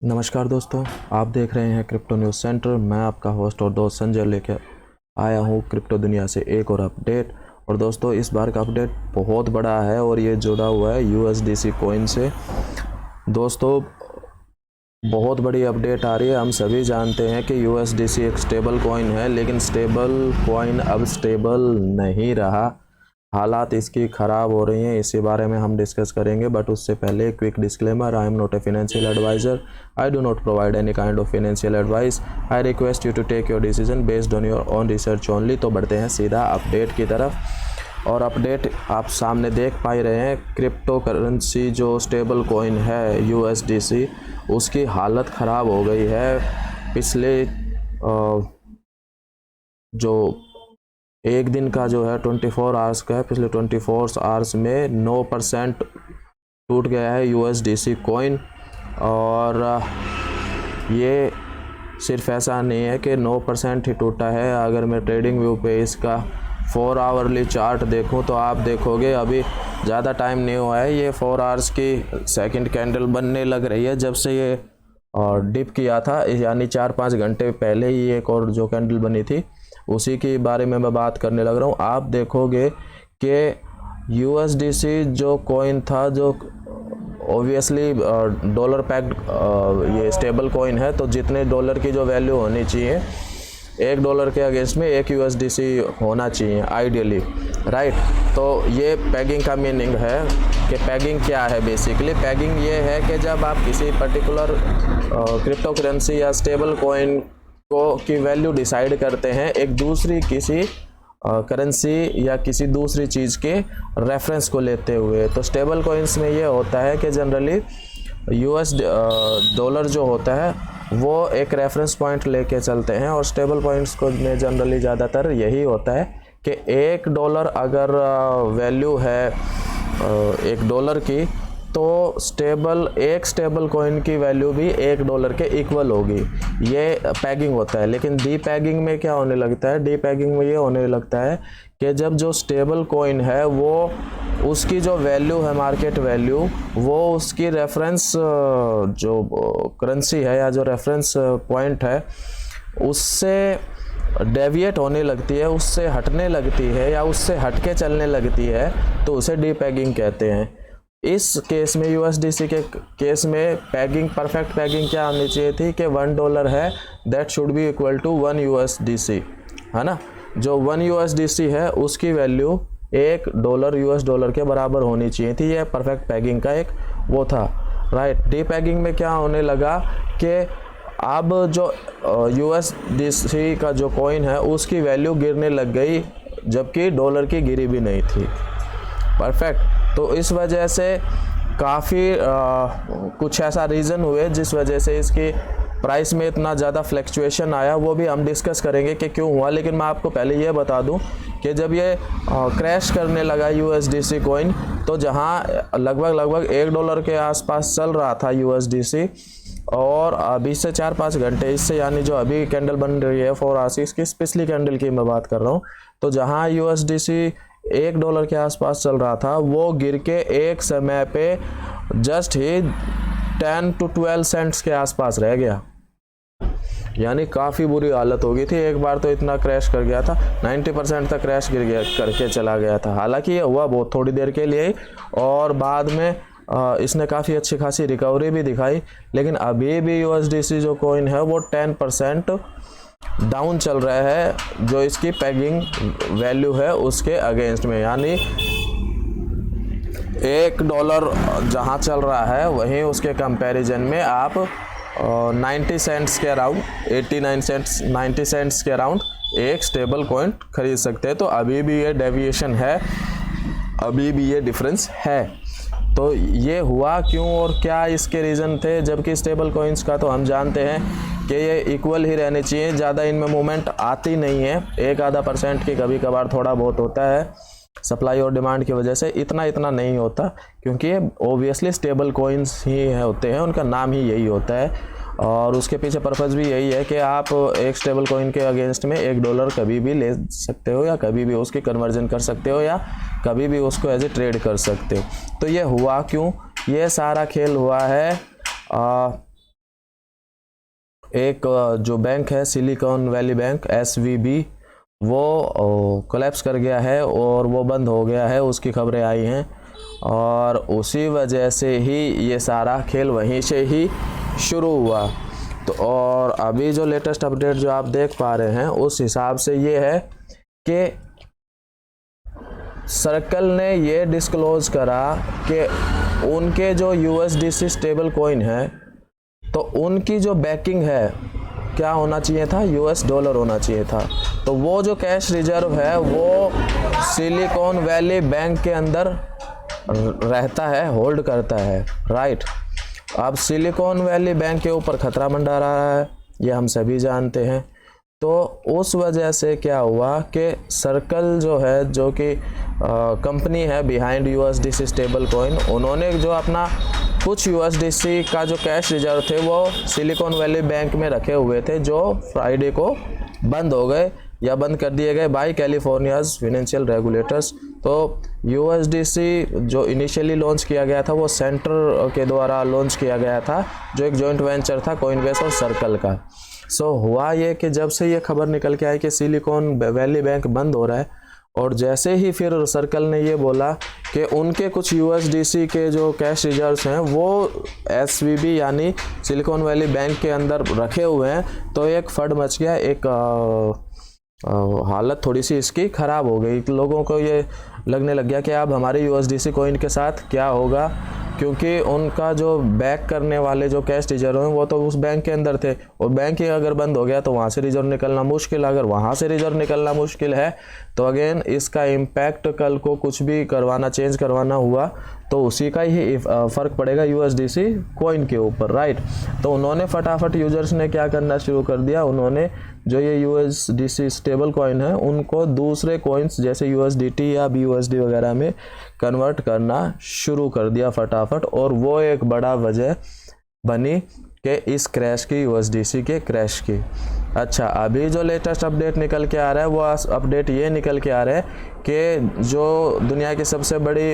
नमस्कार दोस्तों, आप देख रहे हैं क्रिप्टो न्यूज़ सेंटर। मैं आपका होस्ट और दोस्त संजय लेकर आया हूं क्रिप्टो दुनिया से एक और अपडेट। और दोस्तों, इस बार का अपडेट बहुत बड़ा है और ये जुड़ा हुआ है USDC कॉइन से। दोस्तों, बहुत बड़ी अपडेट आ रही है। हम सभी जानते हैं कि USDC एक स्टेबल कॉइन है, लेकिन स्टेबल कॉइन अब स्टेबल नहीं रहा। हालात इसकी ख़राब हो रही हैं, इसी बारे में हम डिस्कस करेंगे। बट उससे पहले quick disclaimer, I am not a financial adviser, I do not provide any kind of financial advice, I request you to take your decision based on your own research only. तो बढ़ते हैं सीधा update की तरफ। और update आप सामने देख पा रहे हैं, क्रिप्टो करेंसी जो स्टेबल कॉइन है USDC, उसकी हालत ख़राब हो गई है। पिछले जो एक दिन का जो है 24 आवर्स का है, पिछले 24 आवर्स में 9% टूट गया है USDC कॉइन। और ये सिर्फ ऐसा नहीं है कि 9% ही टूटा है। अगर मैं ट्रेडिंग व्यू पे इसका 4 आवरली चार्ट देखूं तो आप देखोगे अभी ज़्यादा टाइम नहीं हुआ है, ये 4 आवर्स की सेकंड कैंडल बनने लग रही है। जब से ये डिप किया था, यानी 4-5 घंटे पहले ही एक और जो कैंडल बनी थी, उसी के बारे में मैं बात करने लग रहा हूँ। आप देखोगे कि USDC जो कॉइन था, जो ऑब्वियसली डॉलर पैक्ड ये स्टेबल कॉइन है, तो जितने डॉलर की जो वैल्यू होनी चाहिए, $1 के अगेंस्ट में 1 USDC होना चाहिए आइडियली, राइट। तो ये पैगिंग का मीनिंग है कि पैगिंग क्या है। बेसिकली पैगिंग ये है कि जब आप किसी पर्टिकुलर क्रिप्टो करेंसी या स्टेबल कॉइन की वैल्यू डिसाइड करते हैं एक दूसरी किसी करेंसी या किसी दूसरी चीज़ के रेफरेंस को लेते हुए। तो स्टेबल कॉइन्स में ये होता है कि जनरली US डॉलर जो होता है वो एक रेफरेंस पॉइंट लेके चलते हैं, और स्टेबल कॉइन्स को में जनरली ज़्यादातर यही होता है कि $1 अगर वैल्यू है $1 की, तो एक स्टेबल कॉइन की वैल्यू भी $1 के इक्वल होगी। ये पैगिंग होता है। लेकिन डी पैगिंग में क्या होने लगता है, डी पैगिंग में ये होने लगता है कि जब जो स्टेबल कॉइन है वो उसकी जो वैल्यू है, मार्केट वैल्यू, वो उसकी रेफरेंस जो करेंसी है या जो रेफरेंस पॉइंट है उससे डेविएट होने लगती है, उससे हटने लगती है या उससे हटके चलने लगती है, तो उसे डी पैगिंग कहते हैं। इस केस में USDC के केस में पैगिंग, परफेक्ट पैगिंग क्या होनी चाहिए थी कि $1 है, that should be equal to 1 USDC, है ना। जो 1 USDC है उसकी वैल्यू $1 US डॉलर के बराबर होनी चाहिए थी। ये परफेक्ट पैगिंग का एक वो था, राइट। डी पैगिंग में क्या होने लगा कि अब जो USDC का जो कॉइन है उसकी वैल्यू गिरने लग गई, जबकि डॉलर की गिरी भी नहीं थी। परफेक्ट। तो इस वजह से काफ़ी कुछ ऐसा रीज़न हुए जिस वजह से इसकी प्राइस में इतना ज़्यादा फ्लैक्चुएशन आया। वो भी हम डिस्कस करेंगे कि क्यों हुआ। लेकिन मैं आपको पहले ये बता दूं कि जब ये क्रैश करने लगा USDC कॉइन, तो जहां लगभग $1 के आसपास चल रहा था USDC, और अभी से 4-5 घंटे इससे, यानी जो अभी कैंडल बन रही है 4 आवर्स की, पिछली कैंडल की मैं बात कर रहा हूँ, तो जहां USDC $1 के आसपास चल रहा था, वो गिर के एक समय पे जस्ट ही 10 to 12 सेंट्स के आसपास रह गया। यानी काफ़ी बुरी हालत हो गई थी। एक बार तो इतना क्रैश कर गया था, 90% तक क्रैश गिर गया करके चला गया था। हालांकि ये हुआ बहुत थोड़ी देर के लिए, और बाद में इसने काफ़ी अच्छी खासी रिकवरी भी दिखाई। लेकिन अभी भी USDC जो कॉइन है वो 10% डाउन चल रहा है, जो इसकी पैगिंग वैल्यू है उसके अगेंस्ट में। यानी $1 जहां चल रहा है, वहीं उसके कंपैरिजन में आप 90 सेंट्स के अराउंड, 89 सेंट्स 90 सेंट्स के अराउंड एक स्टेबल कॉइन खरीद सकते हैं। तो अभी भी ये डेविएशन है, अभी भी ये डिफरेंस है। तो ये हुआ क्यों और क्या इसके रीज़न थे, जबकि स्टेबल कॉइन्स का तो हम जानते हैं कि ये इक्वल ही रहने चाहिए, ज़्यादा इनमें मूवमेंट आती नहीं है। 1-आधा% की कभी कभार थोड़ा बहुत होता है, सप्लाई और डिमांड की वजह से इतना नहीं होता, क्योंकि ये ओबियसली स्टेबल कॉइन्स ही होते हैं, उनका नाम ही यही होता है। और उसके पीछे पर्पज़ भी यही है कि आप एक स्टेबल कॉइन के अगेंस्ट में $1 कभी भी ले सकते हो, या कभी भी उसकी कन्वर्जन कर सकते हो, या कभी भी उसको एज ए ट्रेड कर सकते हो। तो ये हुआ क्यों, ये सारा खेल हुआ है एक जो बैंक है सिलिकॉन वैली बैंक SVB, वो कोलैप्स कर गया है और वो बंद हो गया है, उसकी खबरें आई हैं। और उसी वजह से ही ये सारा खेल वहीं से ही शुरू हुआ। तो और अभी जो लेटेस्ट अपडेट जो आप देख पा रहे हैं उस हिसाब से ये है कि सर्कल ने ये डिस्क्लोज करा कि उनके जो USDC स्टेबल कॉइन है तो उनकी जो बैकिंग है क्या होना चाहिए था, US डॉलर होना चाहिए था। तो वो जो कैश रिजर्व है वो सिलिकॉन वैली बैंक के अंदर रहता है, होल्ड करता है, राइट। अब सिलिकॉन वैली बैंक के ऊपर खतरा मंडरा रहा है, ये हम सभी जानते हैं। तो उस वजह से क्या हुआ कि सर्कल जो है, जो कि कंपनी है बिहाइंड USDC स्टेबल कॉइन, उन्होंने जो अपना कुछ USDC का जो कैश रिजर्व थे वो सिलिकॉन वैली बैंक में रखे हुए थे, जो फ्राइडे को बंद हो गए या बंद कर दिए गए बाय कैलिफोर्नियाज फाइनेंशियल रेगुलेटर्स। तो USDC जो इनिशियली लॉन्च किया गया था वो सेंटर के द्वारा लॉन्च किया गया था, जो एक जॉइंट वेंचर था कॉइनबेस और सर्कल का। हुआ ये कि जब से ये खबर निकल के आई कि सिलिकॉन वैली बैंक बंद हो रहा है, और जैसे ही फिर सर्कल ने ये बोला कि उनके कुछ USDC के जो कैश रिजर्व्स हैं वो SVB यानी सिलिकॉन वैली बैंक के अंदर रखे हुए हैं, तो एक फट मच गया, एक हालत थोड़ी सी इसकी ख़राब हो गई। लोगों को ये लगने लग गया कि अब हमारे USDC कॉइन के साथ क्या होगा, क्योंकि उनका जो बैक करने वाले जो कैश रिजर्व हैं वो तो उस बैंक के अंदर थे, और बैंक ही अगर बंद हो गया तो वहाँ से रिजर्व निकलना मुश्किल। अगर वहाँ से रिजर्व निकलना मुश्किल है तो अगेन इसका इम्पैक्ट कल को कुछ भी करवाना, चेंज करवाना हुआ तो उसी का ही फ़र्क पड़ेगा USDC कॉइन के ऊपर, राइट। तो उन्होंने फटाफट यूजर्स ने क्या करना शुरू कर दिया, उन्होंने जो ये USDC स्टेबल कॉइन है उनको दूसरे कॉइन्स जैसे USDT या BUSD वगैरह में कन्वर्ट करना शुरू कर दिया फटाफट, और वो एक बड़ा वजह बनी कि इस क्रैश की, USDC के क्रैश की। अच्छा, अभी जो लेटेस्ट अपडेट निकल के आ रहा है वो अपडेट ये निकल के आ रहा है कि जो दुनिया की सबसे बड़ी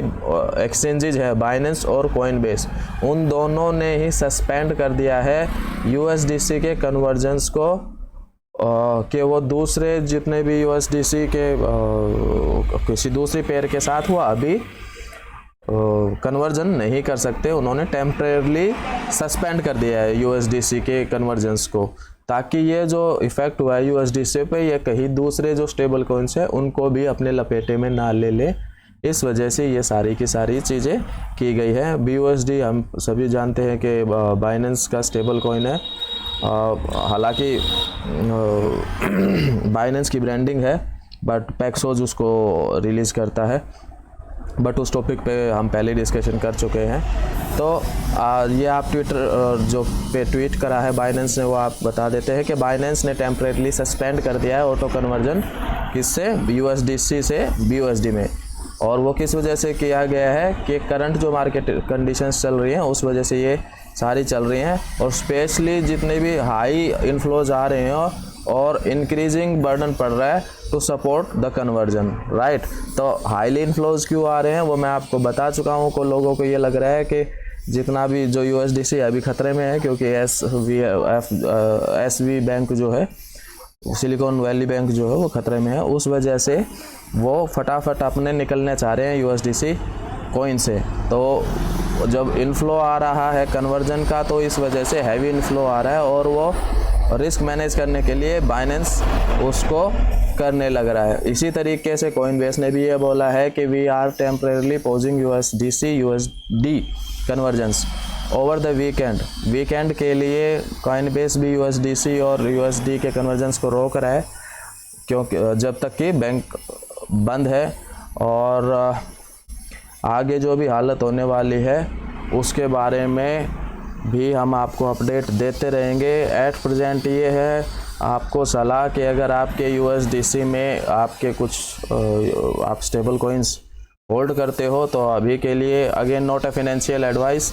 एक्सचेंजेज है बाइनेंस और कॉइनबेस, उन दोनों ने ही सस्पेंड कर दिया है USDC के कन्वर्जन्स को, कि वो दूसरे जितने भी USDC के किसी दूसरी पेयर के साथ हुआ अभी कन्वर्जन नहीं कर सकते। उन्होंने टेम्परेरली सस्पेंड कर दिया है USDC के कन्वर्जन्स को, ताकि ये जो इफ़ेक्ट हुआ है USDC पे ये कहीं दूसरे जो स्टेबल कॉइन्स है उनको भी अपने लपेटे में ना ले ले। इस वजह से ये सारी की सारी चीज़ें की गई है। BUSD हम सभी जानते हैं कि बाइनेंस का स्टेबल कॉइन है, हालांकि बाइनेंस की ब्रांडिंग है बट पैक्सोज उसको रिलीज़ करता है, बट उस टॉपिक पे हम पहले डिस्कशन कर चुके हैं। तो ये आप ट्विटर जो पे ट्वीट करा है बाइनेंस ने वो आप बता देते हैं कि बाइनेंस ने टेम्परेरली सस्पेंड कर दिया है ऑटो कन्वर्जन, किससे, USDC से BUSD में। और वो किस वजह से किया गया है कि करंट जो मार्केट कंडीशंस चल रही हैं उस वजह से ये सारी चल रही हैं, और स्पेशली जितने भी हाई इन्फ्लोज आ रहे हैं और इंक्रीजिंग बर्डन पड़ रहा है to support the conversion, right. तो हाईली इन्फ्लोज क्यों आ रहे हैं वो मैं आपको बता चुका हूँ। को लोगों को ये लग रहा है कि जितना भी जो USDC अभी खतरे में है, क्योंकि SV बैंक जो है, सिलिकॉन वैली बैंक जो है वो खतरे में है, उस वजह से वो फटाफट अपने निकलने चाह रहे हैं USDC कॉइन से। तो जब इनफ्लो आ रहा है कन्वर्जन का तो इस वजह से हैवी इनफ्लो आ रहा है, और वो रिस्क मैनेज करने के लिए बाइनेंस उसको करने लग रहा है। इसी तरीके से कॉइनबेस ने भी ये बोला है कि we are temporarily pausing USDC USD conversions over the weekend के लिए कॉइनबेस भी USDC और USD के कन्वर्जन्स को रोक रहा है, क्योंकि जब तक कि बैंक बंद है। और आगे जो भी हालत होने वाली है उसके बारे में भी हम आपको अपडेट देते रहेंगे। एट प्रेजेंट ये है आपको सलाह कि अगर आपके USDC में आपके कुछ आप स्टेबल कॉइन्स होल्ड करते हो तो अभी के लिए again not a financial advice,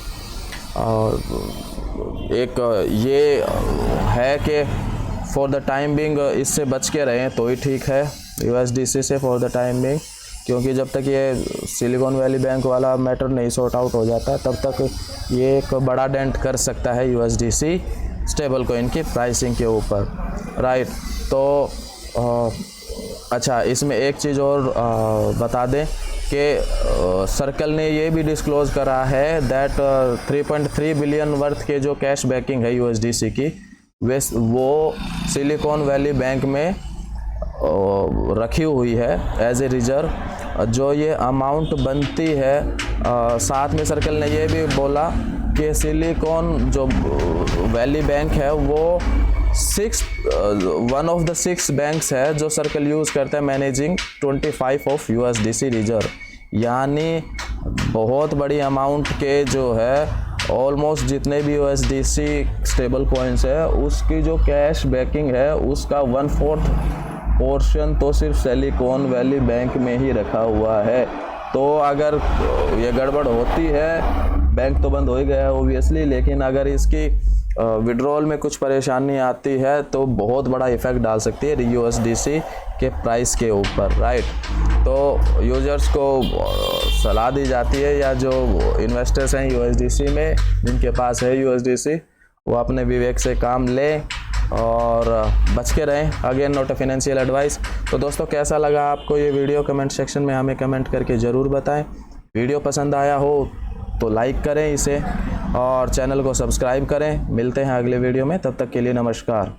एक ये है कि फॉर द टाइम बिंग इससे बच के रहें तो ही ठीक है USDC से फॉर द टाइम बिंग, क्योंकि जब तक ये सिलिकॉन वैली बैंक वाला मैटर नहीं सॉर्ट आउट हो जाता तब तक ये एक बड़ा डेंट कर सकता है USDC स्टेबल कॉइन की प्राइसिंग के ऊपर, राइट। तो अच्छा, इसमें एक चीज़ और बता दें कि सर्कल ने ये भी डिस्क्लोज़ करा है दैट 3.3 बिलियन वर्थ के जो कैश बैकिंग है USDC की वो सिलिकॉन वैली बैंक में रखी हुई है एज ए रिजर्व। जो ये अमाउंट बनती है, साथ में सर्कल ने ये भी बोला कि सिलिकॉन जो वैली बैंक है वो वन ऑफ द 6 बैंक्स है जो सर्कल यूज़ करता है मैनेजिंग 25 ऑफ USDC रिजर्व, यानी बहुत बड़ी अमाउंट के जो है ऑलमोस्ट जितने भी USDC स्टेबल कॉइन्स है उसकी जो कैश बैकिंग है उसका 1/4 पोर्शन तो सिर्फ सिलिकॉन वैली बैंक में ही रखा हुआ है। तो अगर ये गड़बड़ होती है, बैंक तो बंद हो ही गया ओबियसली, लेकिन अगर इसकी विड्रॉल में कुछ परेशानी आती है तो बहुत बड़ा इफ़ेक्ट डाल सकती है USDC के प्राइस के ऊपर, राइट। तो यूज़र्स को सलाह दी जाती है, या जो इन्वेस्टर्स हैं USDC में जिनके पास है USDC, वो अपने विवेक से काम लें और बच के रहें। Again not a financial advice. तो दोस्तों, कैसा लगा आपको ये वीडियो? कमेंट सेक्शन में हमें कमेंट करके ज़रूर बताएं। वीडियो पसंद आया हो तो लाइक करें इसे और चैनल को सब्सक्राइब करें। मिलते हैं अगले वीडियो में, तब तक के लिए नमस्कार।